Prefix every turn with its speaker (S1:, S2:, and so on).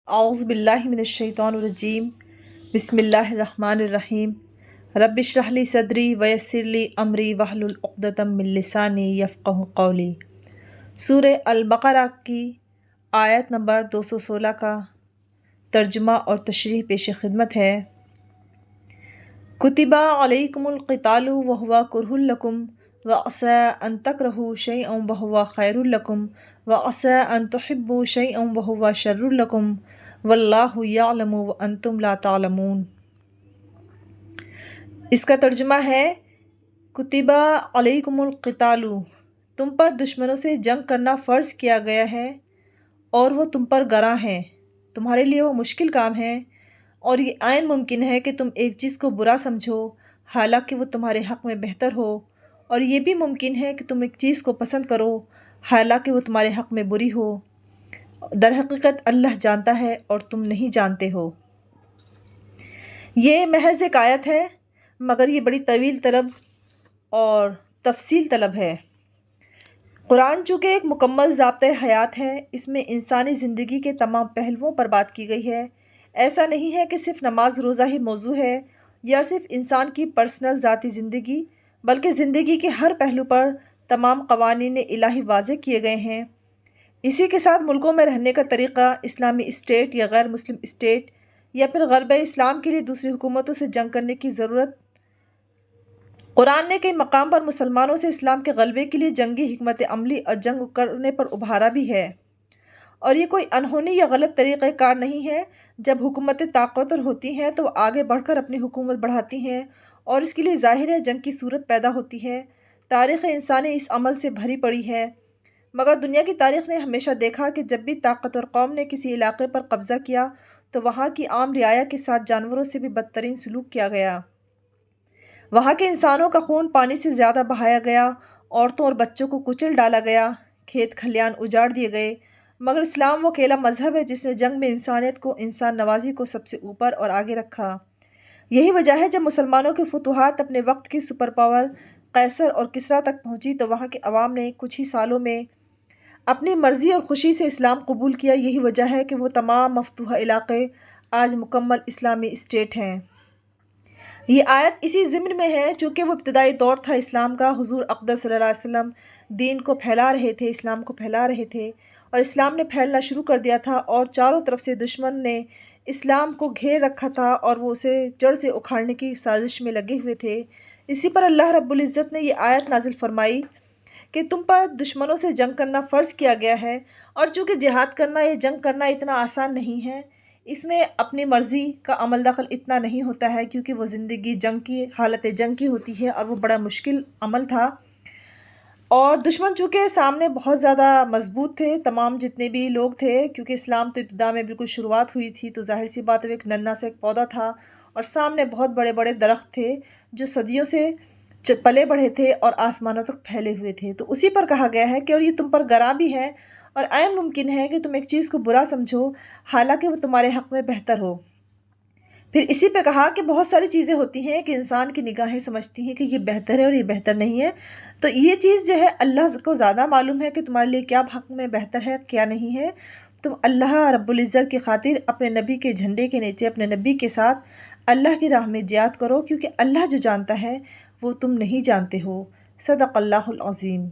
S1: اعوذ باللہ من الشیطان الرجیم بسم اللہ الرحمن الرحیم رب اشرح لی صدری ویسر لی امری واحلل عقدۃ من لسانی یفقہوا قولی۔ سورہ البقرہ کی آیت نمبر 216 کا ترجمہ اور تشریح پیش خدمت ہے۔ کتب علیکم القتال وہو کرہ لکم وعسیٰ ان تکرہوا شیئا وہو خیر لکم وعسیٰ ان تحبوا شیئا وہو شر لکم واللہ یعلم وانتم لا تعلمون۔ اس کا ترجمہ ہے کتب علیکم القتال، تم پر دشمنوں سے جنگ کرنا فرض کیا گیا ہے اور وہ تم پر گراں ہیں، تمہارے لیے وہ مشکل کام ہے، اور یہ عین ممکن ہے کہ تم ایک چیز کو برا سمجھو حالانکہ وہ تمہارے حق میں بہتر ہو، اور یہ بھی ممکن ہے کہ تم ایک چیز کو پسند کرو حالانکہ وہ تمہارے حق میں بری ہو۔ در حقیقت اللہ جانتا ہے اور تم نہیں جانتے ہو۔ یہ محض ایک آیت ہے مگر یہ بڑی طویل طلب اور تفصیل طلب ہے۔ قرآن چونکہ ایک مکمل ضابطۂ حیات ہے، اس میں انسانی زندگی کے تمام پہلوؤں پر بات کی گئی ہے۔ ایسا نہیں ہے کہ صرف نماز روزہ ہی موضوع ہے یا صرف انسان کی پرسنل ذاتی زندگی، بلکہ زندگی کے ہر پہلو پر تمام قوانین الہی واضح کیے گئے ہیں۔ اسی کے ساتھ ملکوں میں رہنے کا طریقہ، اسلامی اسٹیٹ یا غیر مسلم اسٹیٹ، یا پھر غلبہ اسلام کے لیے دوسری حکومتوں سے جنگ کرنے کی ضرورت۔ قرآن نے کئی مقام پر مسلمانوں سے اسلام کے غلبے کے لیے جنگی حکمت عملی اور جنگ کرنے پر ابھارا بھی ہے، اور یہ کوئی انہونی یا غلط طریقہ کار نہیں ہے۔ جب حکومتیں طاقتور ہوتی ہیں تو وہ آگے بڑھ کر اپنی حکومت بڑھاتی ہیں، اور اس کے لیے ظاہر ہے جنگ کی صورت پیدا ہوتی ہے۔ تاریخ انسانی اس عمل سے بھری پڑی ہے، مگر دنیا کی تاریخ نے ہمیشہ دیکھا کہ جب بھی طاقتور قوم نے کسی علاقے پر قبضہ کیا تو وہاں کی عام رعایا کے ساتھ جانوروں سے بھی بدترین سلوک کیا گیا۔ وہاں کے انسانوں کا خون پانی سے زیادہ بہایا گیا، عورتوں اور بچوں کو کچل ڈالا گیا، کھیت کھلیان اجاڑ دیے گئے۔ مگر اسلام وہ اکیلا مذہب ہے جس نے جنگ میں انسانیت کو، انسان نوازی کو سب سے اوپر اور آگے رکھا۔ یہی وجہ ہے جب مسلمانوں کی فتوحات اپنے وقت کی سپر پاور قیصر اور کسریٰ تک پہنچی تو وہاں کے عوام نے کچھ ہی سالوں میں اپنی مرضی اور خوشی سے اسلام قبول کیا۔ یہی وجہ ہے کہ وہ تمام مفتوحہ علاقے آج مکمل اسلامی اسٹیٹ ہیں۔ یہ آیت اسی ضمن میں ہے چونکہ وہ ابتدائی دور تھا اسلام کا۔ حضور اقدس صلی اللہ علیہ وسلم دین کو پھیلا رہے تھے، اسلام کو پھیلا رہے تھے، اور اسلام نے پھیلنا شروع کر دیا تھا، اور چاروں طرف سے دشمن نے اسلام کو گھیر رکھا تھا اور وہ اسے جڑ سے اکھاڑنے کی سازش میں لگے ہوئے تھے۔ اسی پر اللہ رب العزت نے یہ آیت نازل فرمائی کہ تم پر دشمنوں سے جنگ کرنا فرض کیا گیا ہے، اور چونکہ جہاد کرنا یا جنگ کرنا اتنا آسان نہیں ہے، اس میں اپنی مرضی کا عمل دخل اتنا نہیں ہوتا ہے، کیونکہ وہ زندگی جنگ کی، حالت جنگ کی ہوتی ہے، اور وہ بڑا مشکل عمل تھا۔ اور دشمن چونکہ سامنے بہت زیادہ مضبوط تھے، تمام جتنے بھی لوگ تھے، کیونکہ اسلام تو ابتدا میں بالکل شروعات ہوئی تھی، تو ظاہر سی بات ہے ایک ننھا سا ایک پودا تھا، اور سامنے بہت بڑے بڑے درخت تھے جو صدیوں سے پلے بڑھے تھے اور آسمانوں تک پھیلے ہوئے تھے۔ تو اسی پر کہا گیا ہے کہ اور یہ تم پر گراں بھی ہے، اور عین ممکن ہے کہ تم ایک چیز کو برا سمجھو حالانکہ وہ تمہارے حق میں بہتر ہو۔ پھر اسی پہ کہا کہ بہت ساری چیزیں ہوتی ہیں کہ انسان کی نگاہیں سمجھتی ہیں کہ یہ بہتر ہے اور یہ بہتر نہیں ہے، تو یہ چیز جو ہے اللہ کو زیادہ معلوم ہے کہ تمہارے لیے کیا حق میں بہتر ہے کیا نہیں ہے۔ تم اللہ رب العزت کی خاطر اپنے نبی کے جھنڈے کے نیچے اپنے نبی کے ساتھ اللہ کی راہ میں جہاد کرو، کیونکہ اللہ جو جانتا ہے وہ تم نہیں جانتے ہو۔ صدق اللہ العظیم۔